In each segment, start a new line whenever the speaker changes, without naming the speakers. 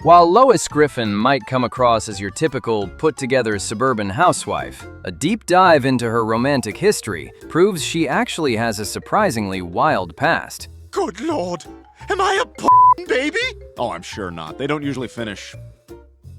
While Lois Griffin might come across as your typical put-together suburban housewife, a deep dive into her romantic history proves she actually has a surprisingly wild past.
Good Lord, am I a baby?
Oh, I'm sure not. They don't usually finish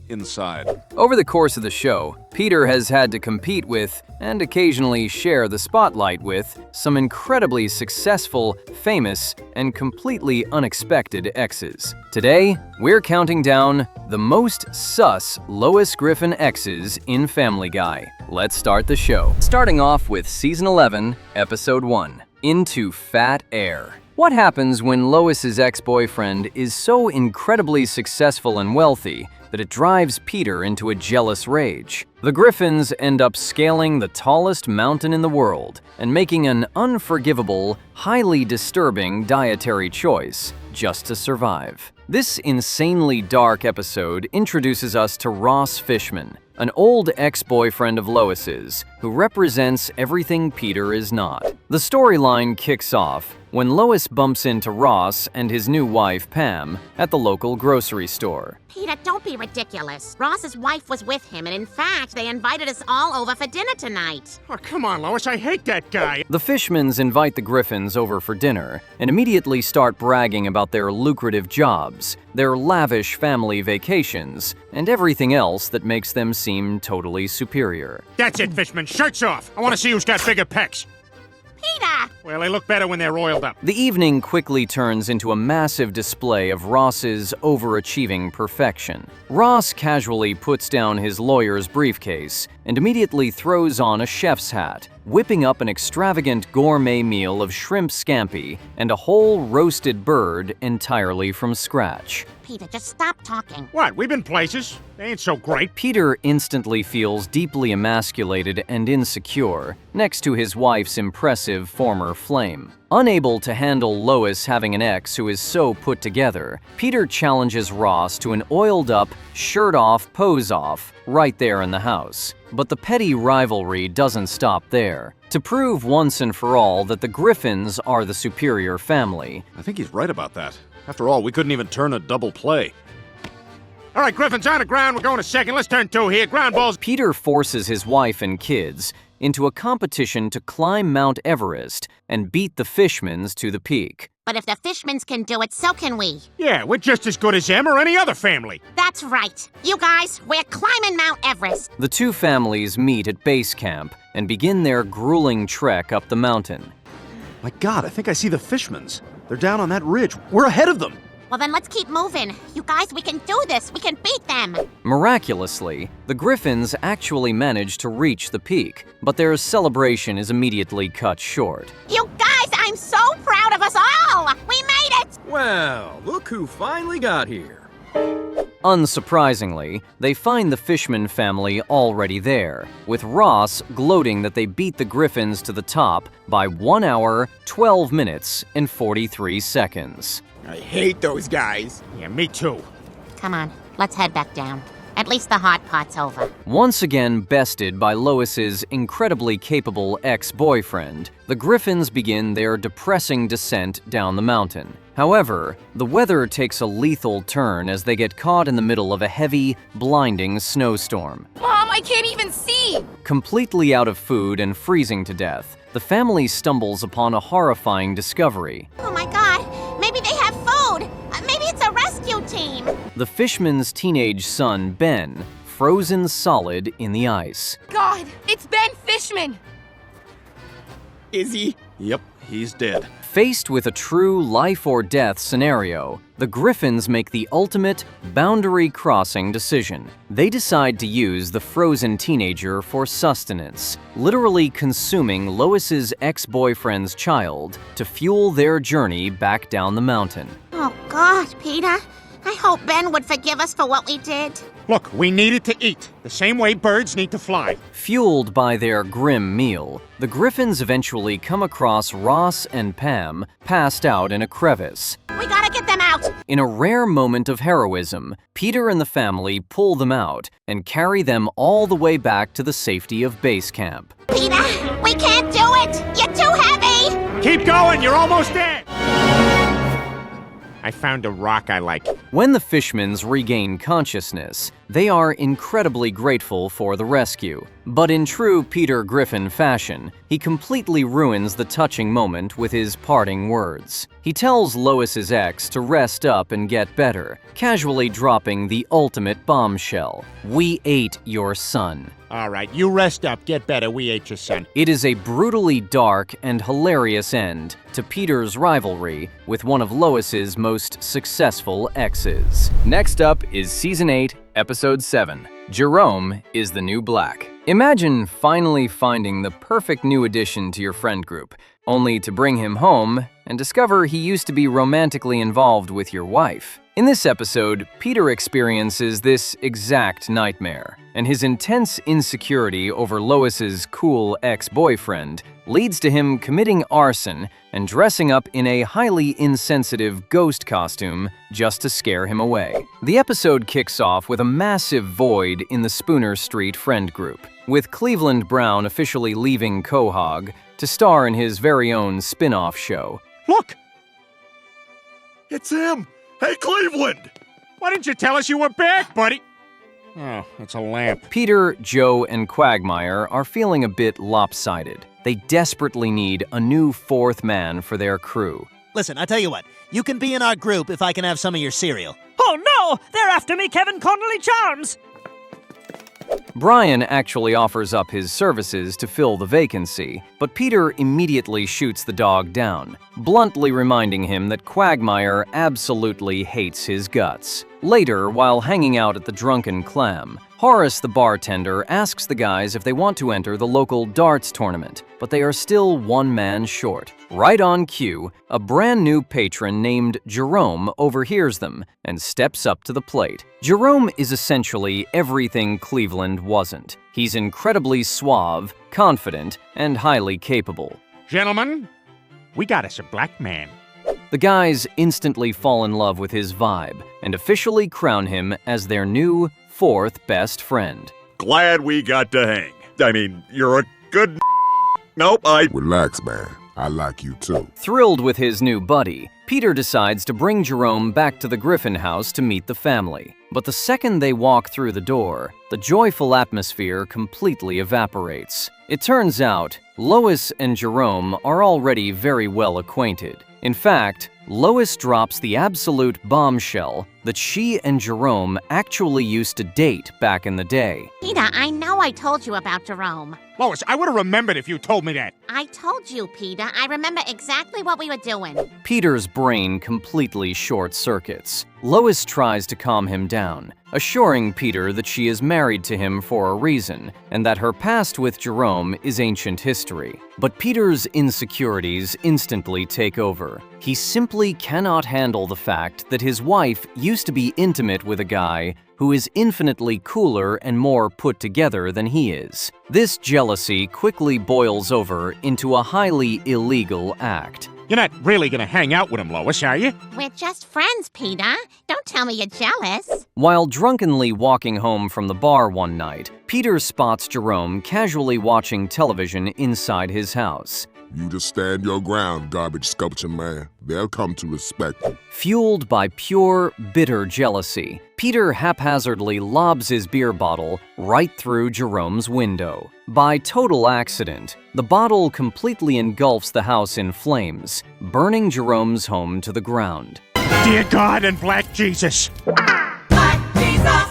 inside.
Over the course of the show, Peter has had to compete with, and occasionally share the spotlight with, some incredibly successful, famous, and completely unexpected exes. Today, we're counting down the most sus Lois Griffin exes in Family Guy. Let's start the show. Starting off with Season 11, Episode 1, Into Fat Air. What happens when Lois's ex-boyfriend is so incredibly successful and wealthy that it drives Peter into a jealous rage? The Griffins end up scaling the tallest mountain in the world and making an unforgivable, highly disturbing dietary choice just to survive. This insanely dark episode introduces us to Ross Fishman, an old ex-boyfriend of Lois's, who represents everything Peter is not. The storyline kicks off when Lois bumps into Ross and his new wife, Pam, at the local grocery store.
Peter, don't be ridiculous. Ross's wife was with him, and in fact, they invited us all over for dinner tonight.
Oh, come on, Lois, I hate that guy.
The Fishmans invite the Griffins over for dinner and immediately start bragging about their lucrative jobs, their lavish family vacations, and everything else that makes them seem totally superior.
That's it, Fishman. Shirts off. I want to see who's got bigger pecs.
Peter!
Well, they look better when they're oiled up.
The evening quickly turns into a massive display of Ross's overachieving perfection. Ross casually puts down his lawyer's briefcase and immediately throws on a chef's hat, whipping up an extravagant gourmet meal of shrimp scampi and a whole roasted bird entirely from scratch.
Peter, just stop talking.
What? We've been places. They ain't so great.
Peter instantly feels deeply emasculated and insecure next to his wife's impressive former flame. Unable to handle Lois having an ex who is so put together, Peter challenges Ross to an oiled-up, shirt-off pose-off right there in the house. But the petty rivalry doesn't stop there. To prove once and for all that the Griffins are the superior family,
I think he's right about that. After all, we couldn't even turn a double play.
All right, Griffin's on the ground. We're going to second. Let's turn two here. Ground balls.
Peter forces his wife and kids into a competition to climb Mount Everest and beat the Fishmans to the peak.
But if the Fishmans can do it, so can we.
Yeah, we're just as good as them or any other family.
That's right. You guys, we're climbing Mount Everest.
The two families meet at base camp and begin their grueling trek up the mountain.
My God, I think I see the Fishmans. They're down on that ridge. We're ahead of them.
Well, then let's keep moving. You guys, we can do this. We can beat them.
Miraculously, the Griffins actually manage to reach the peak, but their celebration is immediately cut short.
You guys, I'm so proud of us all. We made it.
Well, look who finally got here.
Unsurprisingly, they find the Fishman family already there, with Ross gloating that they beat the Griffins to the top by 1 hour, 12 minutes, and 43 seconds.
I hate those guys.
Yeah, me too.
Come on, let's head back down. At least the hot pot's over.
Once again bested by Lois's incredibly capable ex-boyfriend, the Griffins begin their depressing descent down the mountain. However, the weather takes a lethal turn as they get caught in the middle of a heavy, blinding snowstorm.
Mom, I can't even see!
Completely out of food and freezing to death, the family stumbles upon a horrifying discovery.
Oh my God, maybe they have food. Maybe it's a rescue team.
The Fishman's teenage son, Ben, frozen solid in the ice.
God, it's Ben Fishman!
Is he?
Yep, he's dead.
Faced with a true life-or-death scenario, the Griffins make the ultimate boundary-crossing decision. They decide to use the frozen teenager for sustenance, literally consuming Lois's ex-boyfriend's child to fuel their journey back down the mountain.
Oh God, Peter. I hope Ben would forgive us for what we did.
Look, we needed to eat, the same way birds need to fly.
Fueled by their grim meal, the Griffins eventually come across Ross and Pam passed out in a crevice.
We gotta get them out.
In a rare moment of heroism, Peter and the family pull them out and carry them all the way back to the safety of base camp.
Peter, we can't do it. You're too heavy.
Keep going, you're almost there. I found a rock I like.
When the Fishmans regain consciousness, they are incredibly grateful for the rescue. But in true Peter Griffin fashion, he completely ruins the touching moment with his parting words. He tells Lois's ex to rest up and get better, casually dropping the ultimate bombshell. "We ate your son."
All right, you rest up, get better, we ate your son.
It is a brutally dark and hilarious end to Peter's rivalry with one of Lois's most successful exes. Next up is Season 8, Episode 7. Jerome is the New Black. Imagine finally finding the perfect new addition to your friend group, only to bring him home and discover he used to be romantically involved with your wife. In this episode, Peter experiences this exact nightmare, and his intense insecurity over Lois's cool ex-boyfriend leads to him committing arson and dressing up in a highly insensitive ghost costume just to scare him away. The episode kicks off with a massive void in the Spooner Street friend group, with Cleveland Brown officially leaving Quahog to star in his very own spin-off show.
Look!
It's him! Hey, Cleveland!
Why didn't you tell us you were back, buddy? Oh, it's a lamp.
Peter, Joe, and Quagmire are feeling a bit lopsided. They desperately need a new fourth man for their crew.
Listen, I tell you what, you can be in our group if I can have some of your cereal.
Oh no! They're after me, Kevin Connolly Charms!
Brian actually offers up his services to fill the vacancy, but Peter immediately shoots the dog down, bluntly reminding him that Quagmire absolutely hates his guts. Later, while hanging out at the Drunken Clam, Horace the bartender asks the guys if they want to enter the local darts tournament, but they are still one man short. Right on cue, a brand new patron named Jerome overhears them and steps up to the plate. Jerome is essentially everything Cleveland wasn't. He's incredibly suave, confident, and highly capable.
Gentlemen, we got us a black man.
The guys instantly fall in love with his vibe and officially crown him as their new fourth best friend.
Glad we got to hang. I mean, you're a good Nope,
Relax, man. I like you too.
Thrilled with his new buddy, Peter decides to bring Jerome back to the Griffin house to meet the family. But the second they walk through the door, the joyful atmosphere completely evaporates. It turns out, Lois and Jerome are already very well acquainted. In fact, Lois drops the absolute bombshell that she and Jerome actually used to date back in the day.
Peter, I know I told you about Jerome.
Lois, I would have remembered if you told me that.
I told you, Peter. I remember exactly what we were doing.
Peter's brain completely short-circuits. Lois tries to calm him down, assuring Peter that she is married to him for a reason and that her past with Jerome is ancient history. But Peter's insecurities instantly take over. He simply cannot handle the fact that his wife used to be intimate with a guy who is infinitely cooler and more put together than he is. This jealousy quickly boils over into a highly illegal act.
You're not really gonna hang out with him, Lois, are you?
We're just friends, Peter. Don't tell me you're jealous.
While drunkenly walking home from the bar one night, Peter spots Jerome casually watching television inside his house.
You just stand your ground, garbage sculpture man. They'll come to respect you.
Fueled by pure, bitter jealousy, Peter haphazardly lobs his beer bottle right through Jerome's window. By total accident, the bottle completely engulfs the house in flames, burning Jerome's home to the ground.
Dear God and Black Jesus.
Black Jesus!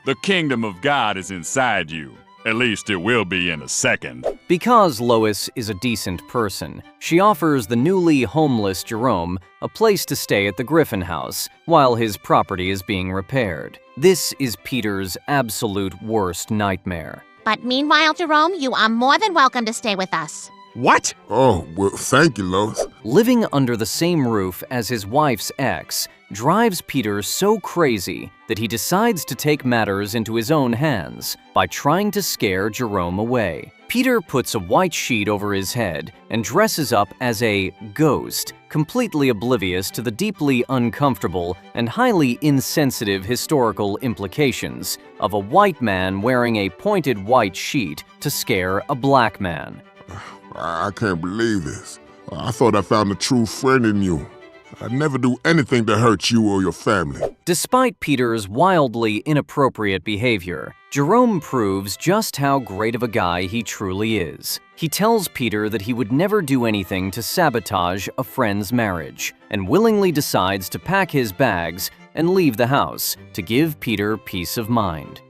The kingdom of God is inside you. At least it will be in a second.
Because Lois is a decent person, she offers the newly homeless Jerome a place to stay at the Griffin house while his property is being repaired. This is Peter's absolute worst nightmare.
But meanwhile, Jerome, you are more than welcome to stay with us.
What?
Oh, well, thank you, Lois.
Living under the same roof as his wife's ex drives Peter so crazy that he decides to take matters into his own hands by trying to scare Jerome away. Peter puts a white sheet over his head and dresses up as a ghost, completely oblivious to the deeply uncomfortable and highly insensitive historical implications of a white man wearing a pointed white sheet to scare a black man.
I can't believe this. I thought I found a true friend in you. I'd never do anything to hurt you or your family.
Despite Peter's wildly inappropriate behavior, Jerome proves just how great of a guy he truly is. He tells Peter that he would never do anything to sabotage a friend's marriage, and willingly decides to pack his bags and leave the house to give Peter peace of mind.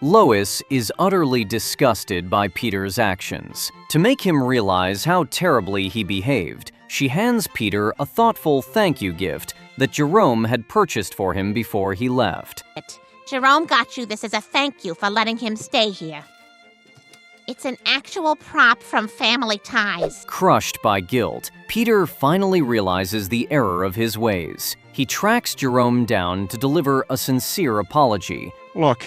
Lois is utterly disgusted by Peter's actions. To make him realize how terribly he behaved, she hands Peter a thoughtful thank you gift that Jerome had purchased for him before he left.
Jerome got you this as a thank you for letting him stay here. It's an actual prop from Family Ties.
Crushed by guilt, Peter finally realizes the error of his ways. He tracks Jerome down to deliver a sincere apology.
Look,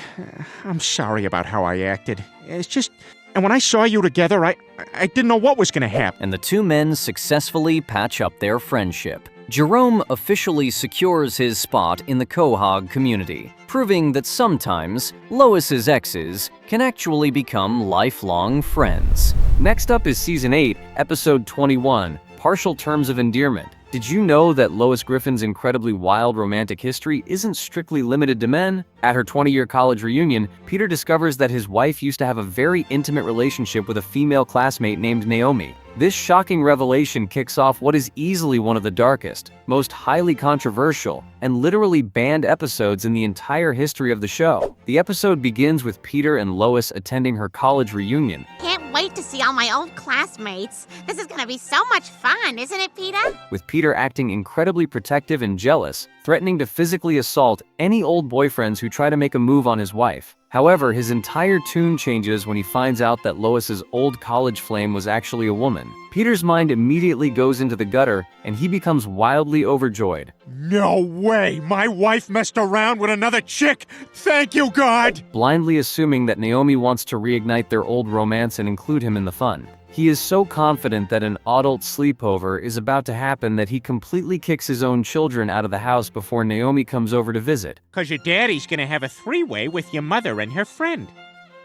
I'm sorry about how I acted. It's just... And when I saw you together, I didn't know what was going to happen.
And the two men successfully patch up their friendship. Jerome officially secures his spot in the Quahog community, proving that sometimes Lois's exes can actually become lifelong friends. Next up is Season 8, Episode 21, Partial Terms of Endearment. Did you know that Lois Griffin's incredibly wild romantic history isn't strictly limited to men? At her 20-year college reunion, Peter discovers that his wife used to have a very intimate relationship with a female classmate named Naomi. This shocking revelation kicks off what is easily one of the darkest, most highly controversial, and literally banned episodes in the entire history of the show. The episode begins with Peter and Lois attending her college reunion.
Can't wait to see all my old classmates. This is gonna be so much fun, isn't it, Peter?
With Peter acting incredibly protective and jealous, threatening to physically assault any old boyfriends who try to make a move on his wife. However, his entire tune changes when he finds out that Lois's old college flame was actually a woman. Peter's mind immediately goes into the gutter, and he becomes wildly overjoyed.
No way! My wife messed around with another chick! Thank you, God!
Blindly assuming that Naomi wants to reignite their old romance and include him in the fun. He is so confident that an adult sleepover is about to happen that he completely kicks his own children out of the house before Naomi comes over to visit.
'Cause your daddy's gonna have a three-way with your mother and her friend.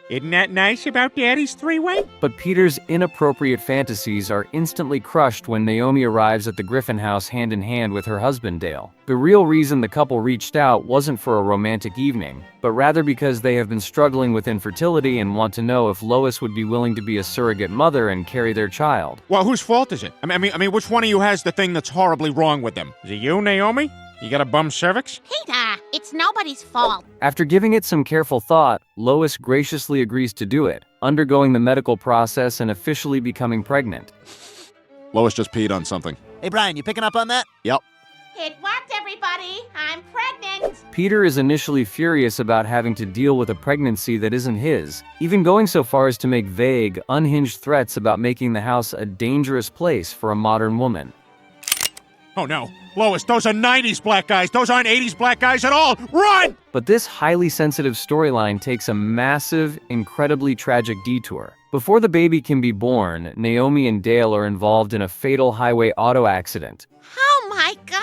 Isn't that nice about Daddy's three-way?
But Peter's inappropriate fantasies are instantly crushed when Naomi arrives at the Griffin house hand in hand with her husband Dale. The real reason the couple reached out wasn't for a romantic evening, but rather because they have been struggling with infertility and want to know if Lois would be willing to be a surrogate mother and carry their child.
Well, whose fault is it? I mean, which one of you has the thing that's horribly wrong with them? Is it you, Naomi? You got a bum cervix?
Peter, it's nobody's fault.
After giving it some careful thought, Lois graciously agrees to do it, undergoing the medical process and officially becoming pregnant.
Lois just peed on something.
Hey, Brian, you picking up on that?
Yep.
It worked, everybody. I'm pregnant.
Peter is initially furious about having to deal with a pregnancy that isn't his, even going so far as to make vague, unhinged threats about making the house a dangerous place for a modern woman.
Oh no. Lois, those are 90s black guys. Those aren't 80s black guys at all. Run!
But this highly sensitive storyline takes a massive, incredibly tragic detour. Before the baby can be born, Naomi and Dale are involved in a fatal highway auto accident,
Oh my God!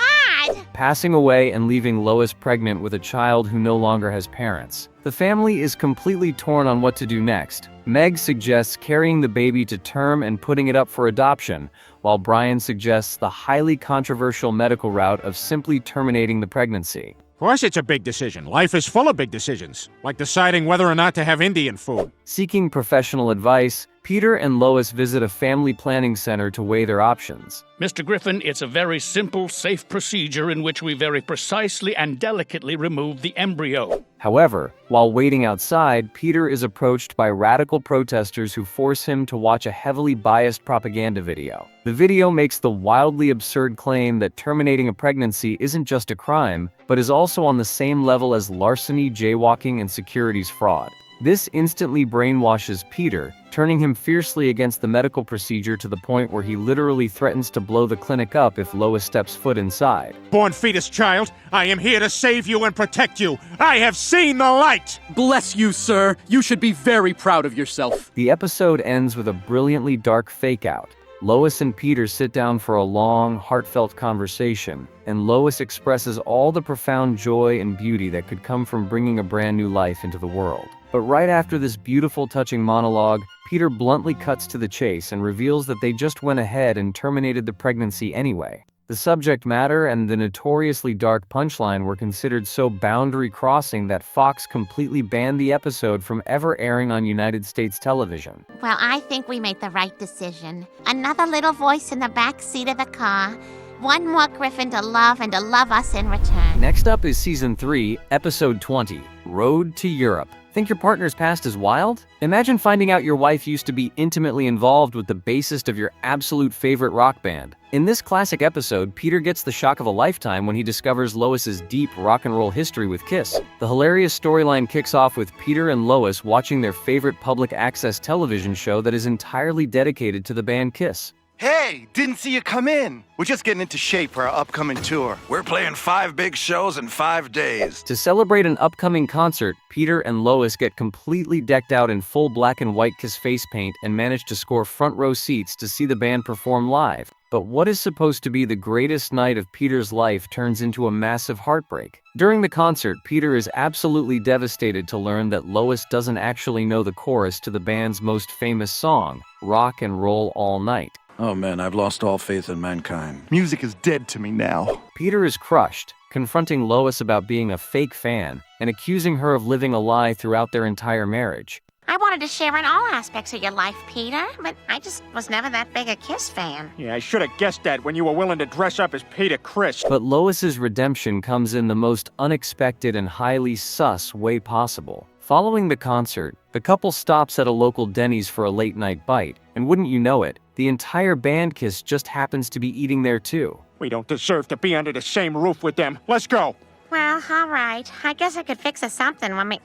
passing away and leaving Lois pregnant with a child who no longer has parents. The family is completely torn on what to do next. Meg suggests carrying the baby to term and putting it up for adoption, while Brian suggests the highly controversial medical route of simply terminating the pregnancy.
Of course it's a big decision. Life is full of big decisions, like deciding whether or not to have Indian food.
Seeking professional advice, Peter and Lois visit a family planning center to weigh their options.
Mr. Griffin, it's a very simple, safe procedure in which we very precisely and delicately remove the embryo.
However, while waiting outside, Peter is approached by radical protesters who force him to watch a heavily biased propaganda video. The video makes the wildly absurd claim that terminating a pregnancy isn't just a crime, but is also on the same level as larceny, jaywalking, and securities fraud. This instantly brainwashes Peter, turning him fiercely against the medical procedure to the point where he literally threatens to blow the clinic up if Lois steps foot inside.
Born fetus child, I am here to save you and protect you. I have seen the light!
Bless you, sir. You should be very proud of yourself.
The episode ends with a brilliantly dark fake-out. Lois and Peter sit down for a long, heartfelt conversation, and Lois expresses all the profound joy and beauty that could come from bringing a brand new life into the world. But right after this beautiful, touching monologue, Peter bluntly cuts to the chase and reveals that they just went ahead and terminated the pregnancy anyway. The subject matter and the notoriously dark punchline were considered so boundary-crossing that Fox completely banned the episode from ever airing on United States television.
Well, I think we made the right decision. Another little voice in the back seat of the car. One more Griffin to love and to love us in return.
Next up is Season 3, Episode 20, Road to Europe. Think your partner's past is wild? Imagine finding out your wife used to be intimately involved with the bassist of your absolute favorite rock band. In this classic episode, Peter gets the shock of a lifetime when he discovers Lois's deep rock and roll history with Kiss. The hilarious storyline kicks off with Peter and Lois watching their favorite public access television show that is entirely dedicated to the band Kiss.
Hey, didn't see you come in. We're just getting into shape for our upcoming tour.
We're playing 5 big shows in 5 days.
To celebrate an upcoming concert, Peter and Lois get completely decked out in full black and white Kiss face paint and manage to score front row seats to see the band perform live. But what is supposed to be the greatest night of Peter's life turns into a massive heartbreak. During the concert, Peter is absolutely devastated to learn that Lois doesn't actually know the chorus to the band's most famous song, Rock and Roll All Night.
Oh man, I've lost all faith in mankind.
Music is dead to me now.
Peter is crushed, confronting Lois about being a fake fan and accusing her of living a lie throughout their entire marriage.
I wanted to share in all aspects of your life, Peter, but I just was never that big a Kiss fan.
Yeah, I should have guessed that when you were willing to dress up as Peter Criss.
But Lois's redemption comes in the most unexpected and highly sus way possible. Following the concert, the couple stops at a local Denny's for a late-night bite, and wouldn't you know it, the entire band Kiss just happens to be eating there too.
We don't deserve to be under the same roof with them. Let's go.
Well, all right. I guess I could fix us something when we...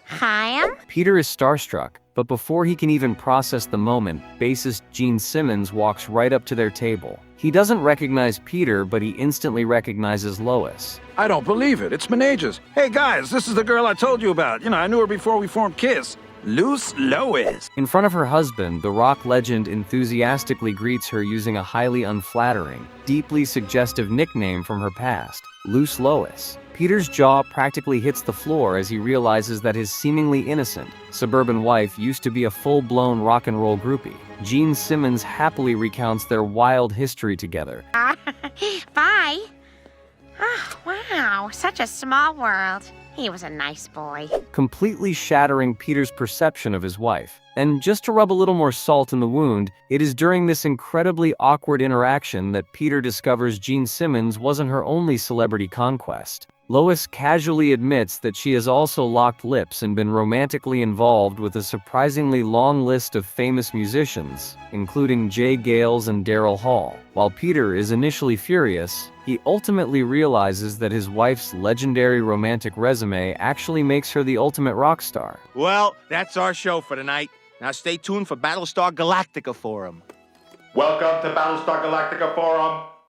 Hi,
Peter is starstruck, but before he can even process the moment, bassist Gene Simmons walks right up to their table. He doesn't recognize Peter, but he instantly recognizes Lois.
I don't believe it. It's Menages. Hey guys, this is the girl I told you about. I knew her before we formed Kiss. Lois.
In front of her husband, the rock legend enthusiastically greets her using a highly unflattering, deeply suggestive nickname from her past, Loose Lois. Peter's jaw practically hits the floor as he realizes that his seemingly innocent, suburban wife used to be a full-blown rock and roll groupie. Gene Simmons happily recounts their wild history together.
Bye. Oh, wow, such a small world. He was a nice boy.
Completely shattering Peter's perception of his wife. And just to rub a little more salt in the wound, it is during this incredibly awkward interaction that Peter discovers Gene Simmons wasn't her only celebrity conquest. Lois casually admits that she has also locked lips and been romantically involved with a surprisingly long list of famous musicians, including Jay Gales and Daryl Hall. While Peter is initially furious, he ultimately realizes that his wife's legendary romantic resume actually makes her the ultimate rock star.
Well, that's our show for tonight. Now stay tuned for Battlestar Galactica Forum.
Welcome to Battlestar Galactica Forum.